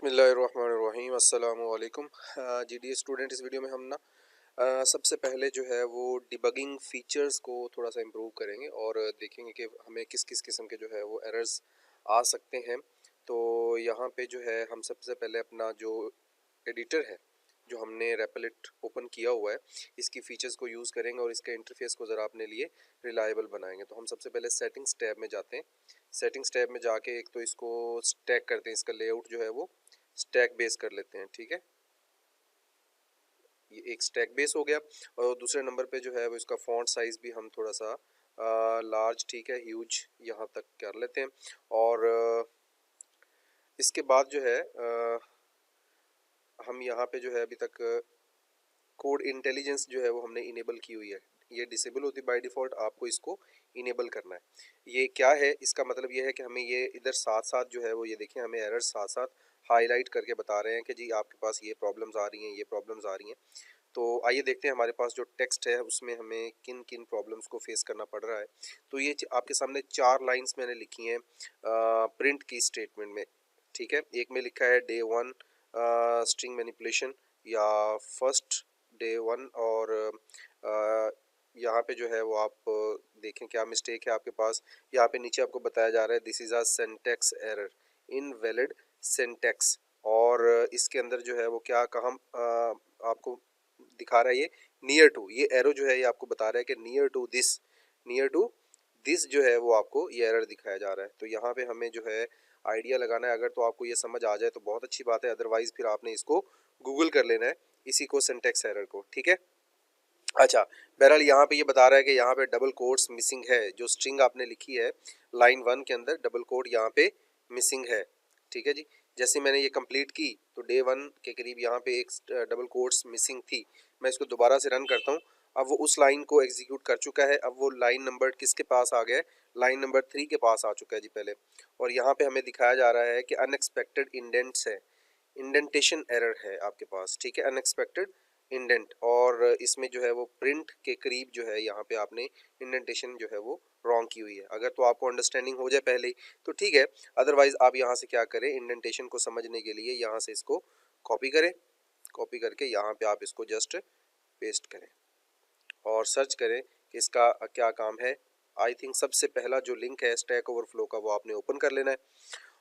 बिस्मिल्लाहिर्रहमानिर्रहीम अस्सलामु अलैकुम। जी स्टूडेंट, इस वीडियो में हम ना सबसे पहले जो है वो डिबगिंग फीचर्स को थोड़ा सा इम्प्रूव करेंगे और देखेंगे कि हमें किस किस किस्म के जो है वो एरर्स आ सकते हैं। तो यहाँ पे जो है हम सबसे पहले अपना जो एडिटर है, जो हमने रेपलिट ओपन किया हुआ है, इसकी फ़ीचर्स को यूज़ करेंगे और इसके इंटरफेस को ज़रा अपने लिए रिलायबल बनाएंगे। तो हम सबसे पहले सेटिंग्स टैब में जाते हैं। सेटिंग्स टैब में जाके एक तो इसको स्टैक करते हैं, इसका लेआउट जो है वो स्टैक बेस कर लेते हैं। ठीक है, ये एक स्टैक बेस हो गया। और दूसरे नंबर पे जो है वो इसका फॉन्ट साइज भी हम थोड़ा सा लार्ज, ठीक है, ह्यूज यहाँ तक कर लेते हैं। और इसके बाद जो है हम यहाँ पे जो है अभी तक कोड इंटेलिजेंस जो है वो हमने इनेबल की हुई है। ये डिसेबल होती है बाय डिफ़ॉल्ट, आपको इसको इनेबल करना है। ये क्या है, इसका मतलब ये है कि हमें ये इधर साथ साथ जो है वो ये देखें, हमें एरर साथ साथ हाईलाइट करके बता रहे हैं कि जी आपके पास ये प्रॉब्लम्स आ रही हैं, ये प्रॉब्लम्स आ रही हैं। तो आइए देखते हैं हमारे पास जो टेक्स्ट है उसमें हमें किन किन प्रॉब्लम्स को फेस करना पड़ रहा है। तो ये आपके सामने 4 लाइंस मैंने लिखी हैं प्रिंट की स्टेटमेंट में। ठीक है, एक में लिखा है डे 1 स्ट्रिंग मैनिपुलेशन या फर्स्ट डे 1। और यहाँ पे जो है वो आप देखें क्या मिस्टेक है आपके पास। यहाँ पे नीचे आपको बताया जा रहा है this is a syntax error, invalid syntax. और इसके अंदर जो है वो क्या कहा आपको दिखा रहा है, ये नियर टू, ये एरो जो है ये आपको बता रहा है कि near to this, near to this जो है वो आपको ये एरर दिखाया जा रहा है। तो यहाँ पे हमें जो है आइडिया लगाना है। अगर तो आपको ये समझ आ जाए तो बहुत अच्छी बात है, अदरवाइज फिर आपने इसको गूगल कर लेना है, इसी को सिंटैक्स एरर को। ठीक है, अच्छा, बहरहाल यहाँ पे ये बता रहा है कि यहाँ पे डबल कोट्स मिसिंग है। जो स्ट्रिंग आपने लिखी है लाइन 1 के अंदर डबल कोट यहाँ पे मिसिंग है। ठीक है जी, जैसे मैंने ये कंप्लीट की तो डे 1 के करीब यहाँ पे एक डबल कोट्स मिसिंग थी। मैं इसको दोबारा से रन करता हूँ, अब वो उस लाइन को एग्जीक्यूट कर चुका है। अब वो लाइन नंबर किसके पास आ गया है, लाइन नंबर 3 के पास आ चुका है जी पहले। और यहाँ पे हमें दिखाया जा रहा है कि अनएक्सपेक्टेड इंडेंट्स है, इंडेंटेशन एरर है आपके पास। ठीक है, अनएक्सपेक्टेड इंडेंट, और इसमें जो है वो प्रिंट के करीब जो है यहाँ पे आपने इंडेंटेशन जो है वो रॉन्ग की हुई है। अगर तो आपको अंडरस्टैंडिंग हो जाए पहले ही तो ठीक है, अदरवाइज आप यहाँ से क्या करें, इंडेंटेशन को समझने के लिए यहाँ से इसको कॉपी करें, कॉपी करके यहाँ पे आप इसको जस्ट पेस्ट करें और सर्च करें कि इसका क्या काम है। आई थिंक सबसे पहला जो लिंक है स्टैक ओवरफ्लो का वो आपने ओपन कर लेना है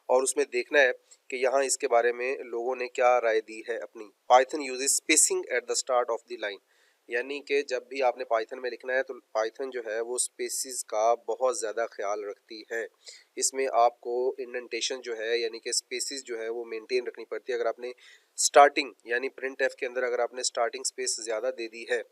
और उसमें देखना है कि यहाँ इसके बारे में लोगों ने क्या राय दी है अपनी। Python uses spacing eight the start of the line, यानी कि जब भी आपने पाइथन में लिखना है तो पाइथन जो है वो स्पेसिस का बहुत ज़्यादा ख्याल रखती है। इसमें आपको इंडेंटेशन जो है यानी कि स्पेसिस जो है वो मेंटेन रखनी पड़ती है। अगर आपने स्टार्टिंग यानी प्रिंट एफ के अंदर अगर आपने स्टार्टिंग स्पेस ज़्यादा दे दी है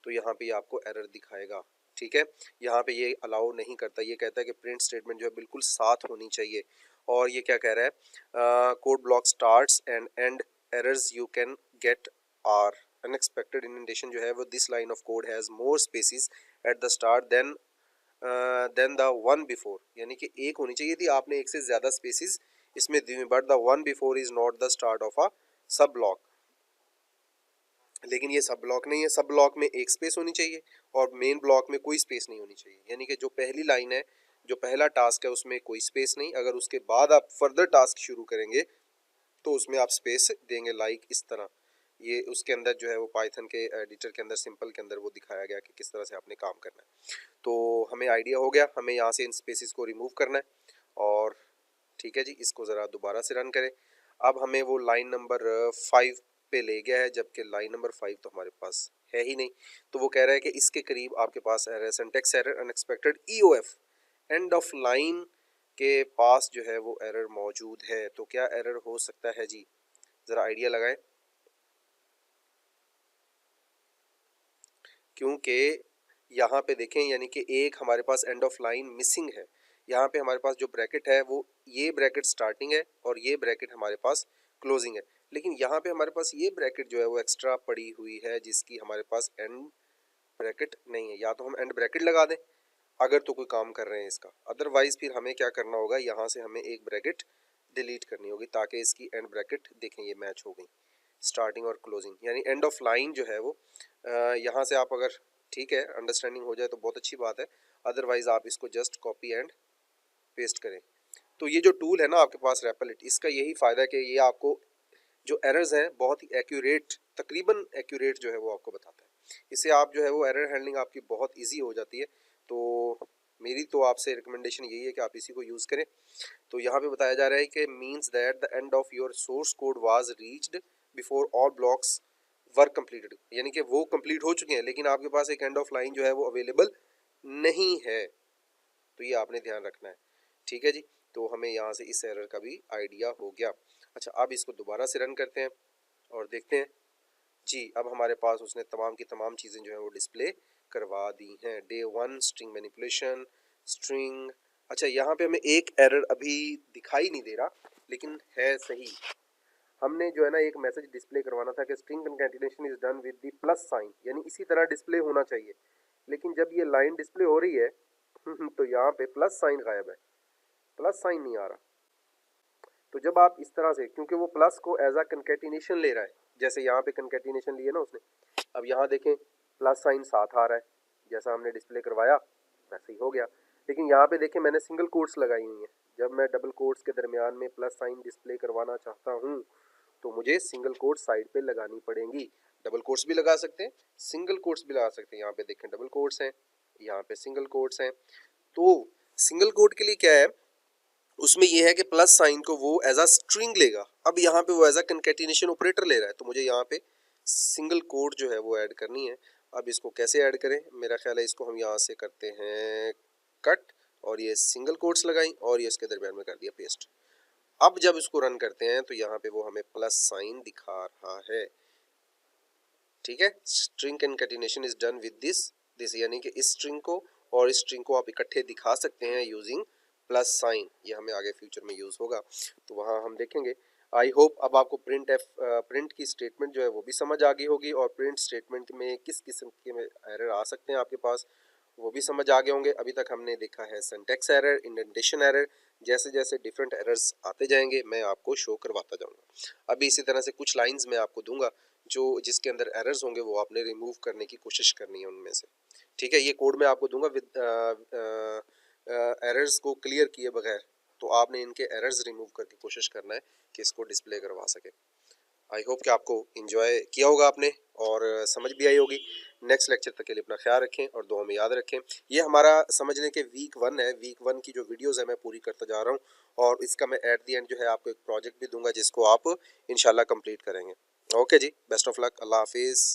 तो यहाँ पे आपको एरर दिखाएगा। ठीक है, यहाँ पे ये अलाउ नहीं करता, ये कहता है कि प्रिंट स्टेटमेंट जो है बिल्कुल साथ होनी चाहिए। और ये क्या कह रहा है, code block starts and and errors you can get are unexpected indentation जो है वो this line of code has more spaces at the start then the one before, यानी कि एक होनी चाहिए थी, आपने एक से ज़्यादा स्पेसिस इसमें दी हुई, but the one before is not the start of a सब ब्लॉक। लेकिन ये सब ब्लॉक नहीं है, सब ब्लॉक में एक स्पेस होनी चाहिए और मेन ब्लॉक में कोई स्पेस नहीं होनी चाहिए। यानी कि जो पहली लाइन है, जो पहला टास्क है उसमें कोई स्पेस नहीं, अगर उसके बाद आप फर्दर टास्क शुरू करेंगे तो उसमें आप स्पेस देंगे, लाइक इस तरह। ये उसके अंदर जो है वो पाइथन के एडिटर के अंदर सिंपल के अंदर वो दिखाया गया कि किस तरह से आपने काम करना है। तो हमें आइडिया हो गया, हमें यहाँ से इन स्पेसिस को रिमूव करना है। और ठीक है जी, इसको ज़रा दोबारा से रन करें। अब हमें वो लाइन नंबर 5 पे ले गया है, जबकि लाइन नंबर 5 तो हमारे पास है ही नहीं। तो वो कह रहा है कि इसके करीब आपके पास error, syntax error unexpected EOF, end of line के पास जो है वो एरर मौजूद है। तो क्या एरर हो सकता है जी, ज़रा आइडिया लगाएं। क्योंकि यहाँ पे देखें, यानी कि एक हमारे पास एंड ऑफ लाइन मिसिंग है। यहाँ पे हमारे पास जो ब्रैकेट है वो ये ब्रैकेट स्टार्टिंग है और ये ब्रैकेट हमारे पास क्लोजिंग है। लेकिन यहाँ पे हमारे पास ये ब्रैकेट जो है वो एक्स्ट्रा पड़ी हुई है जिसकी हमारे पास एंड ब्रैकेट नहीं है। या तो हम एंड ब्रैकेट लगा दें अगर तो कोई काम कर रहे हैं इसका, अदरवाइज फिर हमें क्या करना होगा, यहाँ से हमें एक ब्रैकेट डिलीट करनी होगी ताकि इसकी एंड ब्रैकेट देखें ये मैच हो गई, स्टार्टिंग और क्लोजिंग। यानी एंड ऑफ लाइन जो है वो यहाँ से आप अगर ठीक है अंडरस्टैंडिंग हो जाए तो बहुत अच्छी बात है, अदरवाइज आप इसको जस्ट कॉपी एंड पेस्ट करें। तो ये जो टूल है ना आपके पास रैपलिट, इसका यही फ़ायदा है कि ये आपको जो एरर्स हैं बहुत ही एक्यूरेट, तकरीबन एक्यूरेट जो है वो आपको बताता है। इससे आप जो है वो एरर हैंडलिंग आपकी बहुत ईजी हो जाती है। तो मेरी तो आपसे रिकमेंडेशन यही है कि आप इसी को यूज़ करें। तो यहाँ पे बताया जा रहा है कि means that the end of your source code was reached before all blocks work completed, यानी कि वो कंप्लीट हो चुके हैं लेकिन आपके पास एक एंड ऑफ लाइन जो है वो अवेलेबल नहीं है। तो ये आपने ध्यान रखना है। ठीक है जी, तो हमें यहाँ से इस एरर का भी आइडिया हो गया। अच्छा, अब इसको दोबारा से रन करते हैं और देखते हैं जी। अब हमारे पास उसने तमाम की तमाम चीज़ें जो है वो डिस्प्ले करवा दी हैं। Day 1 string manipulation, string. अच्छा, यहाँ पे हमें एक एरर अभी दिखाई नहीं दे रहा लेकिन है सही। हमने जो है ना एक मैसेज डिस्प्ले करवाना था कि string concatenation is done with the plus sign, यानी इसी तरह डिस्प्ले होना चाहिए। लेकिन जब ये लाइन डिस्प्ले हो रही है तो यहाँ पे प्लस साइन गायब है, प्लस साइन नहीं आ रहा। तो जब आप इस तरह से, क्योंकि वो प्लस को एज अ कंकैटिनेशन ले रहा है, जैसे यहाँ पे कंकैटिनेशन लिए ना उसने, अब यहाँ देखें प्लस साइन साथ आ रहा है, जैसा हमने डिस्प्ले करवाया वैसे ही हो गया। लेकिन यहाँ पे देखें मैंने सिंगल कोट्स लगाई हुई हैं, जब मैं डबल कोट्स के दरमियान में प्लस साइन डिस्प्ले करवाना चाहता हूँ तो मुझे सिंगल कोट्स साइड पे लगानी पड़ेंगी। डबल कोट्स भी लगा सकते हैं, सिंगल कोट्स भी लगा सकते हैं। यहाँ पे देखें डबल कोट्स हैं, यहाँ पे सिंगल कोट्स हैं। तो सिंगल कोट के लिए क्या है, उसमें ये है कि प्लस साइन को वो एज अ स्ट्रिंग लेगा। अब यहाँ पे वो एज अ कंकैटिनेशन ऑपरेटर ले रहा है, तो मुझे यहाँ पे सिंगल कोट जो है वो ऐड करनी है। अब इसको कैसे ऐड करें, मेरा ख्याल है इसको हम यहाँ से करते हैं कट, और ये सिंगल कोट्स लगाई और ये इसके दरमियान में कर दिया पेस्ट। अब जब इसको रन करते हैं तो यहाँ पे वो हमें प्लस साइन दिखा रहा है। ठीक है, string concatenation is done with this यानी कि इस स्ट्रिंग को और इस स्ट्रिंग को आप इकट्ठे दिखा सकते हैं यूजिंग प्लस साइन। ये हमें आगे फ्यूचर में यूज होगा, तो वहाँ हम देखेंगे। आई होप अब आपको प्रिंट की स्टेटमेंट जो है वो भी समझ आ गई होगी, और प्रिंट स्टेटमेंट में किस किस्म के एरर आ सकते हैं आपके पास वो भी समझ आ गए होंगे। अभी तक हमने देखा है सिंटैक्स एरर, इंडेंटेशन एरर। जैसे जैसे डिफरेंट एरर्स आते जाएंगे मैं आपको शो करवाता जाऊंगा। अभी इसी तरह से कुछ लाइंस मैं आपको दूंगा जो जिसके अंदर एरर्स होंगे वो आपने रिमूव करने की कोशिश करनी है उनमें से। ठीक है, ये कोड मैं आपको दूंगा विद एरर्स को क्लियर किए बगैर, तो आपने इनके एरर्स रिमूव करके कोशिश करना है कि इसको डिस्प्ले करवा सके। आई होप कि आपको इन्जॉय किया होगा आपने और समझ भी आई होगी। नेक्स्ट लेक्चर तक के लिए अपना ख्याल रखें और दुआ में याद रखें। ये हमारा समझ लें कि वीक 1 है। वीक 1 की जो वीडियोस है मैं पूरी करता जा रहा हूँ, और इसका मैं एट दी एंड जो है आपको एक प्रोजेक्ट भी दूंगा जिसको आप इंशाल्लाह कंप्लीट करेंगे। ओके जी, बेस्ट ऑफ लक, अल्लाह हाफिज़।